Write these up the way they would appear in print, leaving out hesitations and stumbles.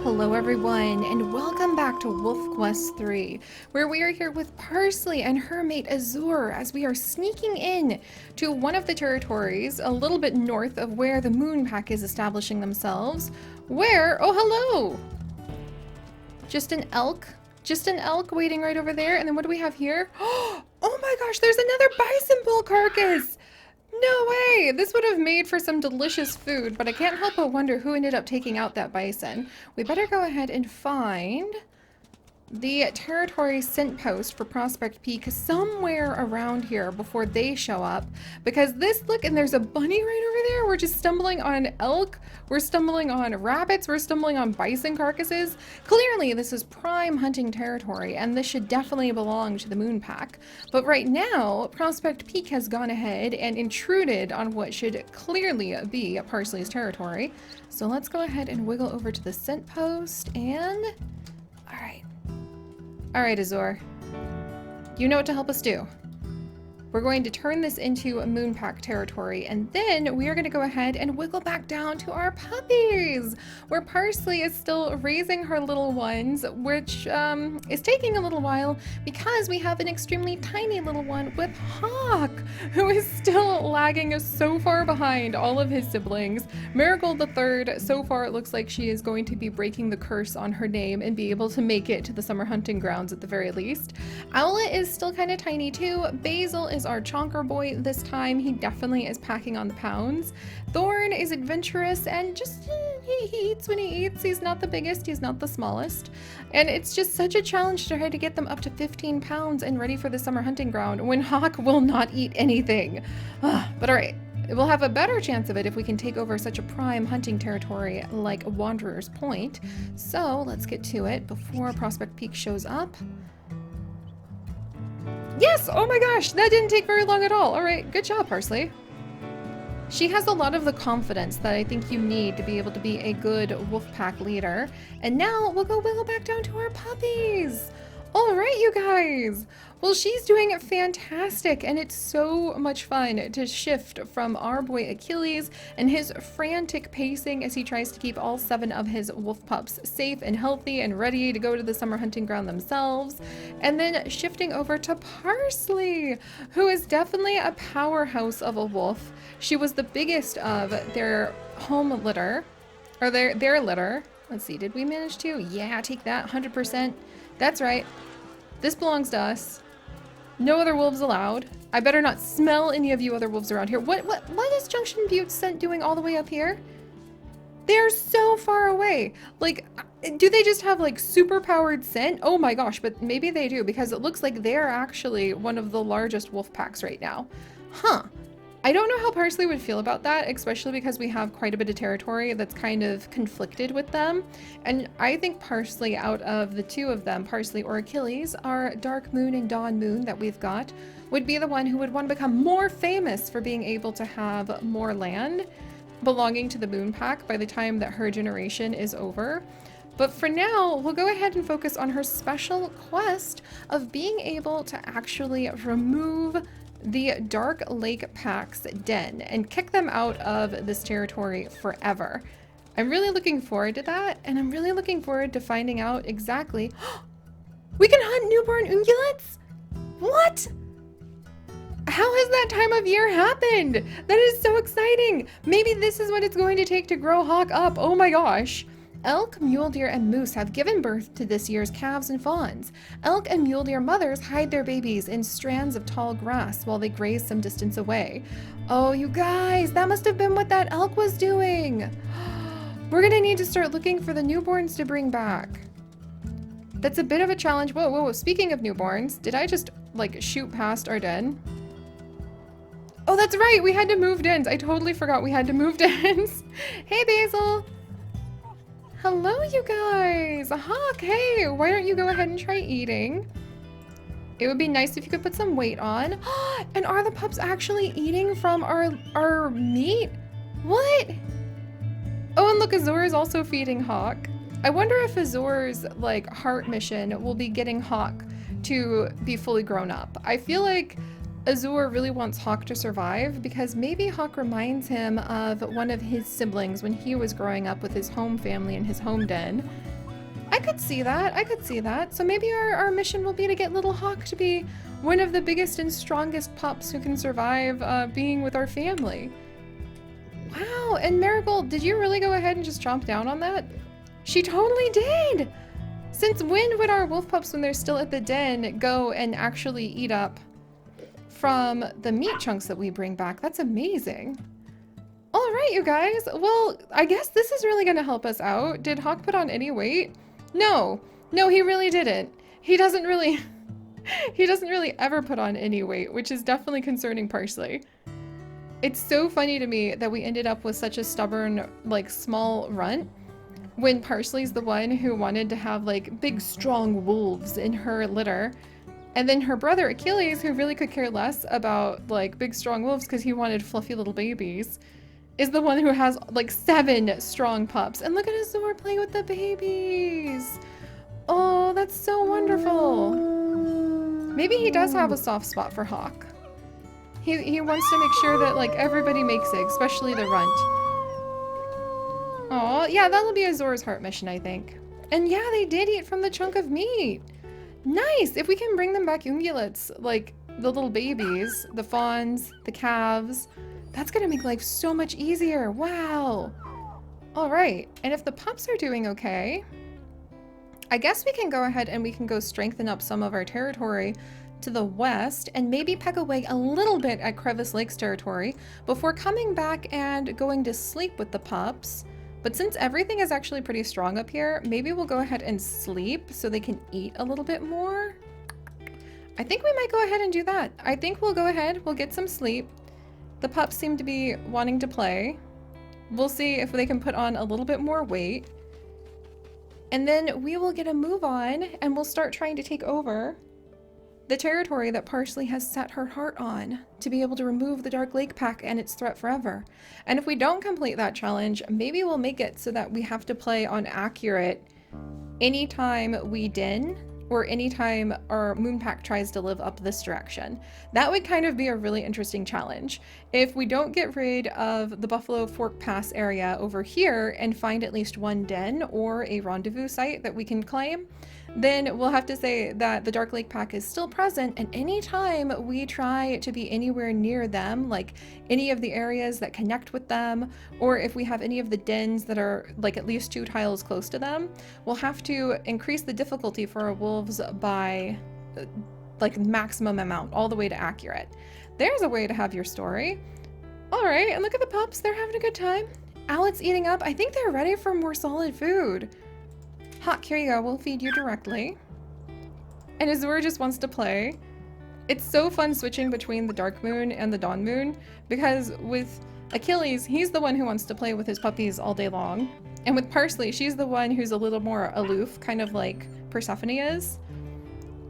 Hello everyone, and welcome back to Wolf Quest 3, where we are here with Parsley and her mate Azure as we are sneaking in to one of the territories a little bit north of where the Moon Pack is establishing themselves, where, oh hello! Just an elk waiting right over there, and then what do we have here? Oh my gosh, there's another bison bull carcass! No way! This would have made for some delicious food, but I can't help but wonder who ended up taking out that bison. We better go ahead and find the territory scent post for Prospect Peak somewhere around here before they show up. Because this, look, and there's a bunny right over there. We're just stumbling on elk. We're stumbling on rabbits. We're stumbling on bison carcasses. Clearly, this is prime hunting territory, and this should definitely belong to the Moon Pack. But right now, Prospect Peak has gone ahead and intruded on what should clearly be Parsley's territory. So let's go ahead and wiggle over to the scent post and... Alright, Azure. You know what to help us do. We're going to turn this into a Moon Pack territory, and then we are going to go ahead and wiggle back down to our puppies, where Parsley is still raising her little ones, which is taking a little while because we have an extremely tiny little one with Hawk, who is still lagging so far behind all of his siblings. Marigold the Third, so far it looks like she is going to be breaking the curse on her name and be able to make it to the summer hunting grounds at the very least. Owlet is still kind of tiny too. Basil is our chonker boy this time. He definitely is packing on the pounds. Thorn is adventurous and just he eats when he eats. He's not the biggest, he's not the smallest, and it's just such a challenge to try to get them up to 15 pounds and ready for the summer hunting ground when Hawk will not eat anything. But all right, we'll have a better chance of it if we can take over such a prime hunting territory like Wanderer's Point. So let's get to it before Prospect Peak shows up. Yes! Oh my gosh, that didn't take very long at all. All right, good job, Parsley. She has a lot of the confidence that I think you need to be able to be a good wolf pack leader. And now we'll go wiggle back down to our puppies. All right, you guys. Well, she's doing fantastic, and it's so much fun to shift from our boy Achilles and his frantic pacing as he tries to keep all 7 of his wolf pups safe and healthy and ready to go to the summer hunting ground themselves, and then shifting over to Parsley, who is definitely a powerhouse of a wolf. She was the biggest of their home litter, or their litter. Let's see, did we manage to? Yeah, take that, 100%. That's right. This belongs to us. No other wolves allowed. I better not smell any of you other wolves around here. What is Junction Butte's scent doing all the way up here? They're so far away. Like, do they just have like super powered scent? Oh my gosh, but maybe they do, because it looks like they're actually one of the largest wolf packs right now. Huh. I don't know how Parsley would feel about that, especially because we have quite a bit of territory that's kind of conflicted with them. And I think Parsley, out of the 2 of them, Parsley or Achilles, our Dark Moon and Dawn Moon that we've got, would be the one who would want to become more famous for being able to have more land belonging to the Moon Pack by the time that her generation is over. But for now, we'll go ahead and focus on her special quest of being able to actually remove the Dark Lake Pack's den and kick them out of this territory forever. I'm really looking forward to that, and I'm really looking forward to finding out exactly... We can hunt newborn ungulates? What? How has that time of year happened? That is so exciting. Maybe this is what it's going to take to grow Hawk up. Oh my gosh. Elk, mule deer, and moose have given birth to this year's calves and fawns. Elk and mule deer mothers hide their babies in strands of tall grass while they graze some distance away. Oh, you guys, that must have been what that elk was doing. We're gonna need to start looking for the newborns to bring back. That's a bit of a challenge. Whoa, whoa, speaking of newborns, did I just, like, shoot past our den? Oh, that's right, we had to move dens. I totally forgot we had to move dens. Hey, Basil. Hello, you guys! Hawk, hey! Why don't you go ahead and try eating? It would be nice if you could put some weight on. And are the pups actually eating from our meat? What? Oh, and look, Azure is also feeding Hawk. I wonder if Azure's, like, heart mission will be getting Hawk to be fully grown up. I feel like Azure really wants Hawk to survive because maybe Hawk reminds him of one of his siblings when he was growing up with his home family in his home den. could see that. I could see that. So maybe our mission will be to get little Hawk to be one of the biggest and strongest pups who can survive being with our family. Wow, and Marigold, did you really go ahead and just chomp down on that? She totally did! Since when would our wolf pups, when they're still at the den, go and actually eat up from the meat chunks that we bring back? That's amazing. All right, you guys. Well, I guess this is really going to help us out. Did Hawk put on any weight? No. No, he really didn't. He doesn't really ever put on any weight, which is definitely concerning Parsley. It's so funny to me that we ended up with such a stubborn, like, small runt when Parsley's the one who wanted to have, like, big, strong wolves in her litter. And then her brother Achilles, who really could care less about, like, big, strong wolves because he wanted fluffy little babies, is the one who has, like, 7 strong pups. And look at Azor playing with the babies. Oh, that's so wonderful. Maybe he does have a soft spot for Hawk. He wants to make sure that, like, everybody makes it, especially the runt. Oh, yeah, that'll be Azor's heart mission, I think. And yeah, they did eat from the chunk of meat. Nice! If we can bring them back ungulates, like the little babies, the fawns, the calves, that's gonna make life so much easier. Wow! Alright, and if the pups are doing okay, I guess we can go ahead and we can go strengthen up some of our territory to the west and maybe peck away a little bit at Crevice Lakes territory before coming back and going to sleep with the pups. But since everything is actually pretty strong up here, maybe we'll go ahead and sleep so they can eat a little bit more. I think we might go ahead and do that. I think we'll go ahead, we'll get some sleep. The pups seem to be wanting to play. We'll see if they can put on a little bit more weight. And then we will get a move on and we'll start trying to take over the territory that Parsley has set her heart on to be able to remove the Dark Lake Pack and its threat forever. And if we don't complete that challenge, maybe we'll make it so that we have to play on accurate anytime we den or anytime our moon pack tries to live up this direction. That would kind of be a really interesting challenge. If we don't get rid of the Buffalo Fork Pass area over here and find at least one den or a rendezvous site that we can claim, then we'll have to say that the Dark Lake Pack is still present, and anytime we try to be anywhere near them, like any of the areas that connect with them, or if we have any of the dens that are like at least 2 tiles close to them, we'll have to increase the difficulty for our wolves by like maximum amount, all the way to accurate. There's a way to have your story. All right, and look at the pups, they're having a good time. Owlet's eating up. I think they're ready for more solid food. Hawk, here you go. We'll feed you directly. And Azor just wants to play. It's so fun switching between the dark moon and the dawn moon, because with Achilles, he's the one who wants to play with his puppies all day long. And with Parsley, she's the one who's a little more aloof, kind of like Persephone is,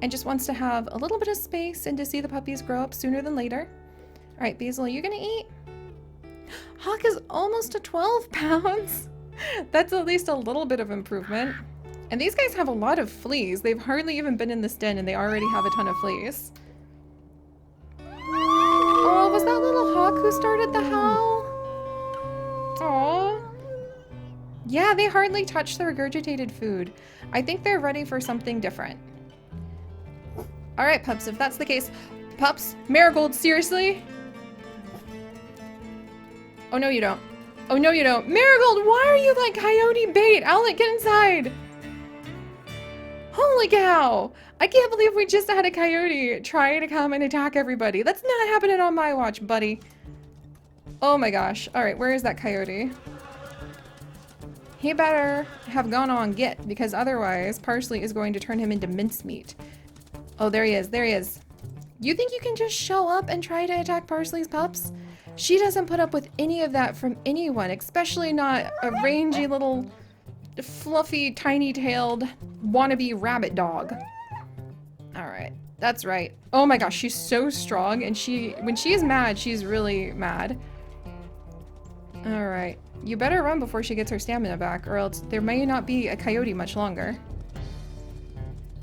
and just wants to have a little bit of space and to see the puppies grow up sooner than later. All right, Basil, are you gonna eat? Hawk is almost to 12 pounds. That's at least a little bit of improvement. And these guys have a lot of fleas. They've hardly even been in this den and they already have a ton of fleas. Oh, was that little Hawk who started the howl? Aw. Yeah, they hardly touch the regurgitated food. I think they're ready for something different. All right, pups, if that's the case. Pups, Marigold, seriously? Oh, no, you don't. Oh, no, you don't. Marigold, why are you like coyote bait? Owlet, get inside. Holy cow. I can't believe we just had a coyote try to come and attack everybody. That's not happening on my watch, buddy. Oh my gosh. All right, where is that coyote? He better have gone on get, because otherwise Parsley is going to turn him into mincemeat. Oh, there he is. There he is. You think you can just show up and try to attack Parsley's pups? She doesn't put up with any of that from anyone, especially not a rangy little fluffy, tiny-tailed wannabe rabbit dog. All right, that's right. Oh my gosh, she's so strong, and when she is mad, she's really mad. All right, you better run before she gets her stamina back, or else there may not be a coyote much longer.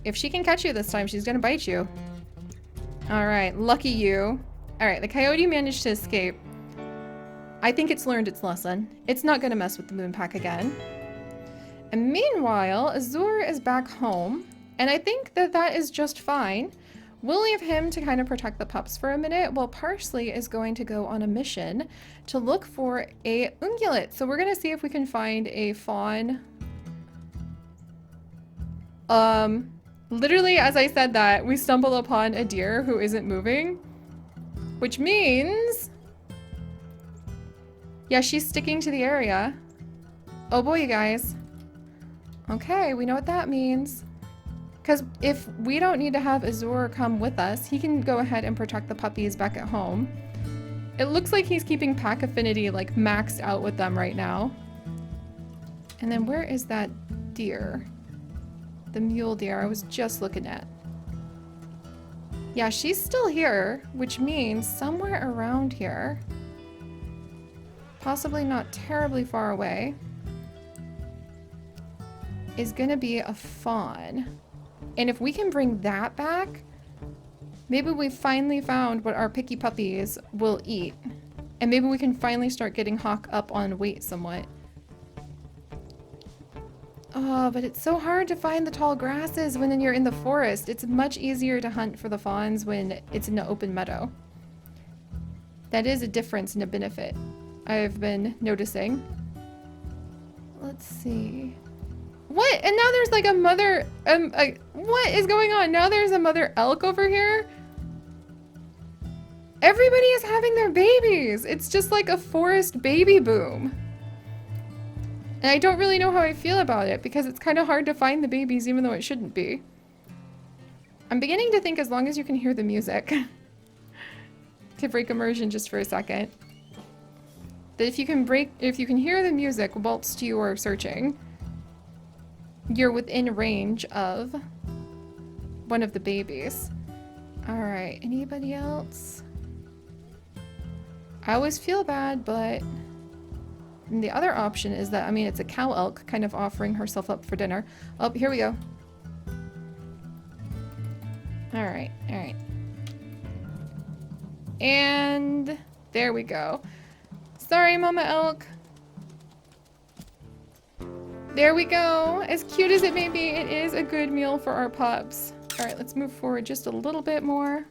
If she can catch you this time, she's gonna bite you. All right, lucky you. All right, the coyote managed to escape. I think it's learned its lesson. It's not gonna mess with the moon pack again. And meanwhile, Azur is back home, and I think that that is just fine. We'll leave him to kind of protect the pups for a minute, while Parsley is going to go on a mission to look for a ungulate. So we're gonna see if we can find a fawn. Literally, as I said that, we stumble upon a deer who isn't moving, which means, yeah, she's sticking to the area. Oh boy, you guys. Okay, we know what that means. Because if we don't need to have Azur come with us, he can go ahead and protect the puppies back at home. It looks like he's keeping pack affinity like maxed out with them right now. And then where is that deer? The mule deer I was just looking at. Yeah, she's still here, which means somewhere around here, possibly not terribly far away, is gonna be a fawn. And if we can bring that back, maybe we finally found what our picky puppies will eat. And maybe we can finally start getting Hawk up on weight somewhat. Oh, but it's so hard to find the tall grasses when you're in the forest. It's much easier to hunt for the fawns when it's in the open meadow. That is a difference and a benefit I've been noticing. Let's see. What? And now there's like a mother, what is going on? Now there's a mother elk over here? Everybody is having their babies. It's just like a forest baby boom. And I don't really know how I feel about it because it's kind of hard to find the babies even though it shouldn't be. I'm beginning to think as long as you can hear the music, to break immersion just for a second, that if you can hear the music whilst you are searching, you're within range of one of the babies. All right, anybody else? I always feel bad, but and the other option is that, I mean, it's a cow elk kind of offering herself up for dinner. Oh, here we go. All right, all right. And there we go. Sorry, Mama Elk. There we go. As cute as it may be, it is a good meal for our pups. All right, let's move forward just a little bit more.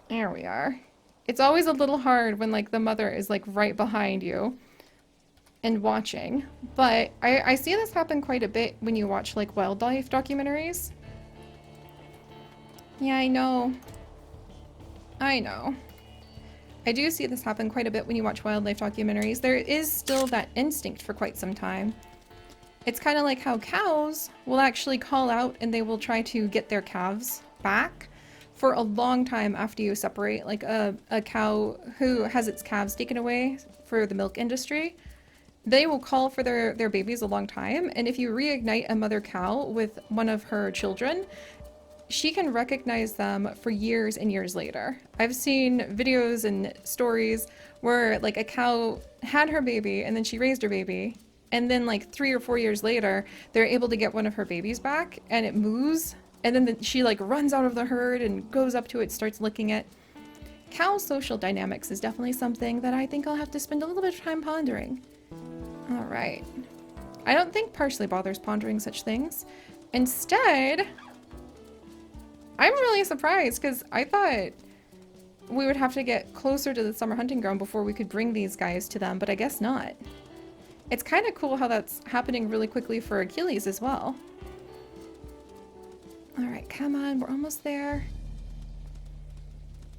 There we are. It's always a little hard when like the mother is like right behind you and watching, but I see this happen quite a bit when you watch like wildlife documentaries. Yeah, I know. I know. I do see this happen quite a bit when you watch wildlife documentaries. There is still that instinct for quite some time. It's kind of like how cows will actually call out and they will try to get their calves back for a long time after you separate. Like a cow who has its calves taken away for the milk industry, they will call for their babies a long time. And if you reignite a mother cow with one of her children, she can recognize them for years and years later. I've seen videos and stories where like a cow had her baby and then she raised her baby, and then like 3 or 4 years later they're able to get one of her babies back and it moves, and then she like runs out of the herd and goes up to it, starts licking it. Cow social dynamics is definitely something that I think I'll have to spend a little bit of time pondering. All right. I don't think Parsley bothers pondering such things. Instead, I'm really surprised because I thought we would have to get closer to the summer hunting ground before we could bring these guys to them, but I guess not. It's kind of cool how that's happening really quickly for Achilles as well. All right, come on, we're almost there.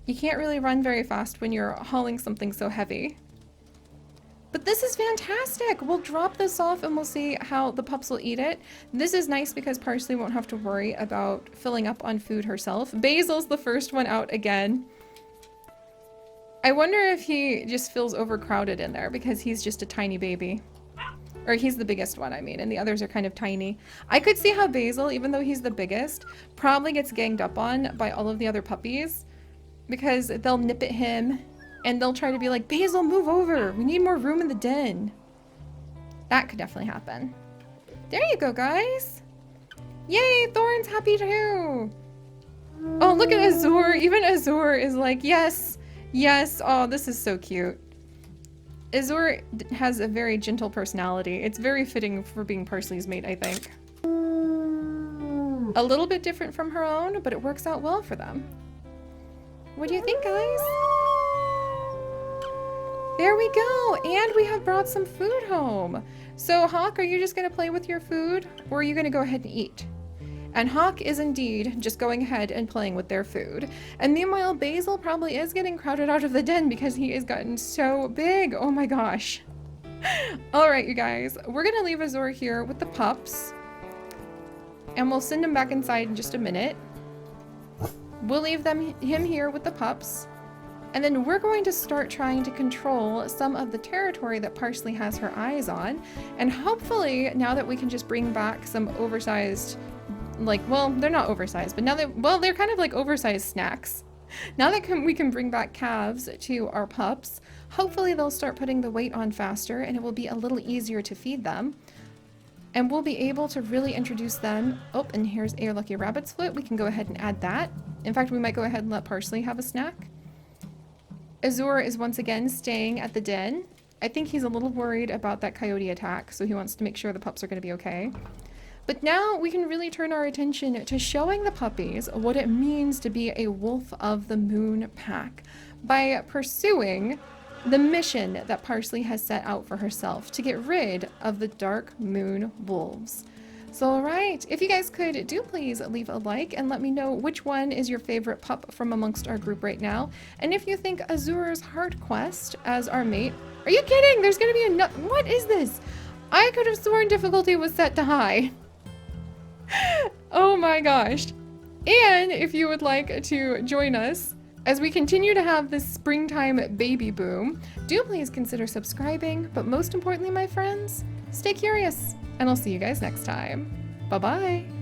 You can't really run very fast when you're hauling something so heavy. But this is fantastic. We'll drop this off and we'll see how the pups will eat it. This is nice because Parsley won't have to worry about filling up on food herself. Basil's the first one out again. I wonder if he just feels overcrowded in there because he's just a tiny baby. Or he's the biggest one, I mean, and the others are kind of tiny. I could see how Basil, even though he's the biggest, probably gets ganged up on by all of the other puppies because they'll nip at him. And they'll try to be like, Basil, move over. We need more room in the den. That could definitely happen. There you go, guys. Yay, Thorn's happy too. Oh, look at Azur. Even Azur is like, yes, yes. Oh, this is so cute. Azur has a very gentle personality. It's very fitting for being Parsley's mate, I think. A little bit different from her own, but it works out well for them. What do you think, guys? There we go, and we have brought some food home. So Hawk, are you just gonna play with your food, or are you gonna go ahead and eat? And Hawk is indeed just going ahead and playing with their food. And meanwhile, Basil probably is getting crowded out of the den because he has gotten so big. Oh my gosh. All right, you guys, we're gonna leave Azur here with the pups, and we'll send him back inside in just a minute. We'll leave him here with the pups, and then we're going to start trying to control some of the territory that Parsley has her eyes on. And hopefully, now that we can just bring back some oversized, like, well, they're not oversized, but now they're kind of like oversized snacks. Now that we can bring back calves to our pups, hopefully they'll start putting the weight on faster and it will be a little easier to feed them. And we'll be able to really introduce them. Oh, and here's a Lucky Rabbit's foot. We can go ahead and add that. In fact, we might go ahead and let Parsley have a snack. Azur is once again staying at the den. I think he's a little worried about that coyote attack, so he wants to make sure the pups are going to be okay. But now we can really turn our attention to showing the puppies what it means to be a wolf of the moon pack by pursuing the mission that Parsley has set out for herself to get rid of the dark moon wolves. So alright, if you guys could do please leave a like and let me know which one is your favorite pup from amongst our group right now. And if you think Azur's Heart Quest as our mate, are you kidding? There's gonna be a what is this? I could have sworn difficulty was set to high. Oh my gosh. And if you would like to join us as we continue to have this springtime baby boom, do please consider subscribing. But most importantly, my friends, stay curious, and I'll see you guys next time. Bye-bye.